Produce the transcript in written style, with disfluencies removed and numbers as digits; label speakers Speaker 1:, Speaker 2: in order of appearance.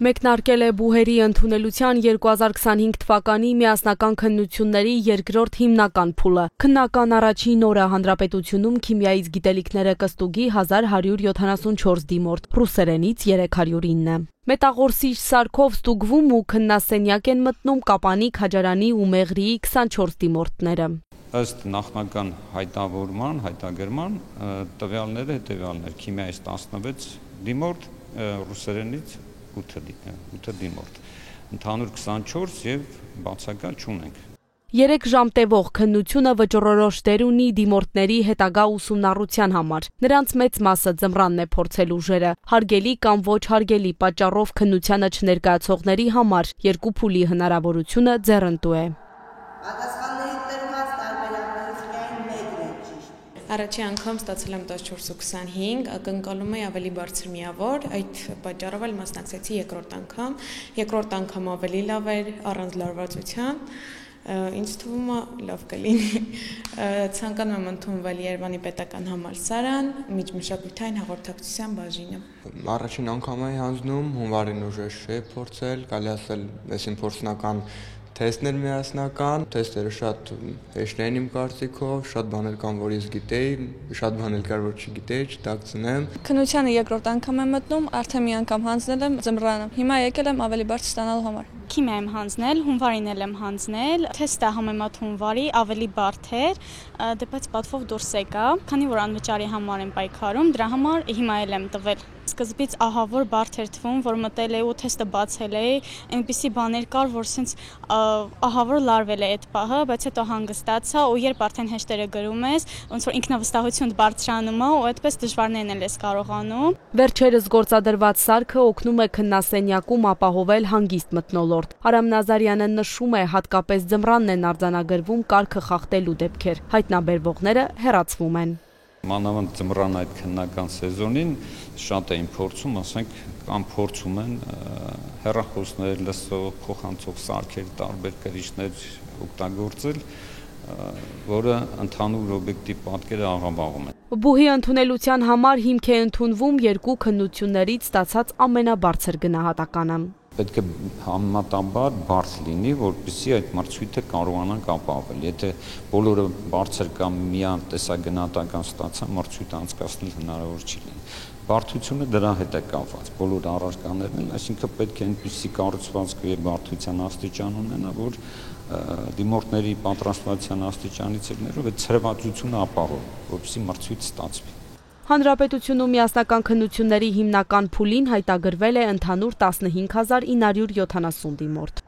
Speaker 1: Մեկնարկել է բուհերի ընդունելության 2025 թվականի միասնական քննությունների երկրորդ հիմնական փուլը։ Քննական առաջին օրը հանրապետությունում քիմիայից գիտելիքները կստուգի 1174 դիմորդ, ռուսերենից 309։ Մետաղորսիչ սարքով ստուգվում ու քննասենյակ են մտնում Կապանի, Քաջարանի ու Մեղրիի 24 դիմորդները։
Speaker 2: Ըստ նախնական հայտագրման տվյալները հետևյալներ՝ քիմիայից 16 դիմորդ, ռուսերենից 8 դիմորդ, ընդհանուր 24 եւ բացակա չունենք։
Speaker 1: 3 ժամ տևող քննությունը վճռորոշ դեր ունի դիմորդների հետագա ուսումնառության համար։ Նրանց մեծ մասը ձմռանն է փորձել ուժերը։ Հարգելի կամ ոչ հարգելի պատճառով քննությանը չներկայացողների համար երկու փուլի հնարավորությունը ձեռնտու է։
Speaker 3: Առաջի անգամ ստացել եմ 14.25, ակնկալում էի ավելի բարձր միավոր, այդ պատճառով էլ մասնակցեցի երկրորդ անգամ ավելի լավ էր առանց լարվածության, ինձ թվում է լավ կլինի, ցանկանում եմ ընդունվել Երևանի պետական համալսարան, միջմշակութային հաղորդակցության բաժինը։
Speaker 4: Առաջին անգամ էի հանձնում, հունվարին ուժեղ չէի փորձել, կարելի ասել, այսին փորձնական թեստներ միասնական, թեստերը շատ հեշտ էին իմ կարծիքով, շատ բաներ կան, որ ես գիտեի, շատ բաներ կար, որ չգիտեի, չտակցնեմ։
Speaker 5: Քննությանը երկրորդ անգամ եմ մտնում, արդեն մի անգամ հանձնել եմ ձմռանը։ Հիմա եկել եմ ավելի բարձր ստանալու համար։
Speaker 6: Քիմիա եմ հանձնել, հունվարին եմ հանձնել, թեստը համեմատ հունվարի ավելի բարդ էր, դեպից պատվով դուրս եկա, քանի որ անվճարի համար եմ պայքարում, դրա համար հիմա եմ տվել։ Սկզբից ահավոր բարդ էր թվում, որ մտել էի ու թեստը բացել էի, այնպիսի բաներ կար, որ սենց ահավոր լարվել է այդ պահը, բայց հետո հանգստացա ու երբ արդեն հեշտերը գրում ես, ոնց որ ինքնավստահություն բարձրանում է ու այդպես դժվարներն ես կարողանում։
Speaker 1: Վերջերս գործադրված սարքը օգնում է քննասենյակում ապահովել հանգիստ մթնոլորտ։ Արամ Նազարյանը նշում է, հատկապես ձմռանն են արձանագրվում կարգը խախտելու դեպքեր, հայտնաբերվողները հեռացվում են։
Speaker 2: Մանավանդ ձմռան այդ քննական սեզոնին շատ էին փորձում, ասենք, կամ փորձում են հեռախոսներ, լսող, փոխանցող սարքեր, տարբեր կրիչներ օգտագործել, որը ընդհանուր օբյեկտիվ պատկերը աղավաղում է։
Speaker 1: Բուհի ընդունելության համար հիմք է ընդունվում երկու քննություններից ստացած ամենաբարձր գնահատականը։
Speaker 2: Պետք է համեմատաբար բարձր լինի, որպեսզի այդ մրցույթը կարողանանք ապահովել։ Եթե բոլորը բարձր կամ միան տեսագնահատական ստացան, մրցույթը անցկացնել հնարավոր չի լինի։ Բարդությունը դրա հետ է կապված, բոլոր առարկաներն են, այսինքն պետք է այնպիսի կառուցվածք եւ բարդության աստիճան ունենա, որ դիմորդների պատրաստվածության աստիճանից ելնելով այդ ցրվածությունը ապահովի, որպեսզի մրցույթ ստացվի։
Speaker 1: Հանրապետությունում միասնական քննությունների հիմնական փուլին հայտագրվել է ընդհանուր 15970 դիմորդ։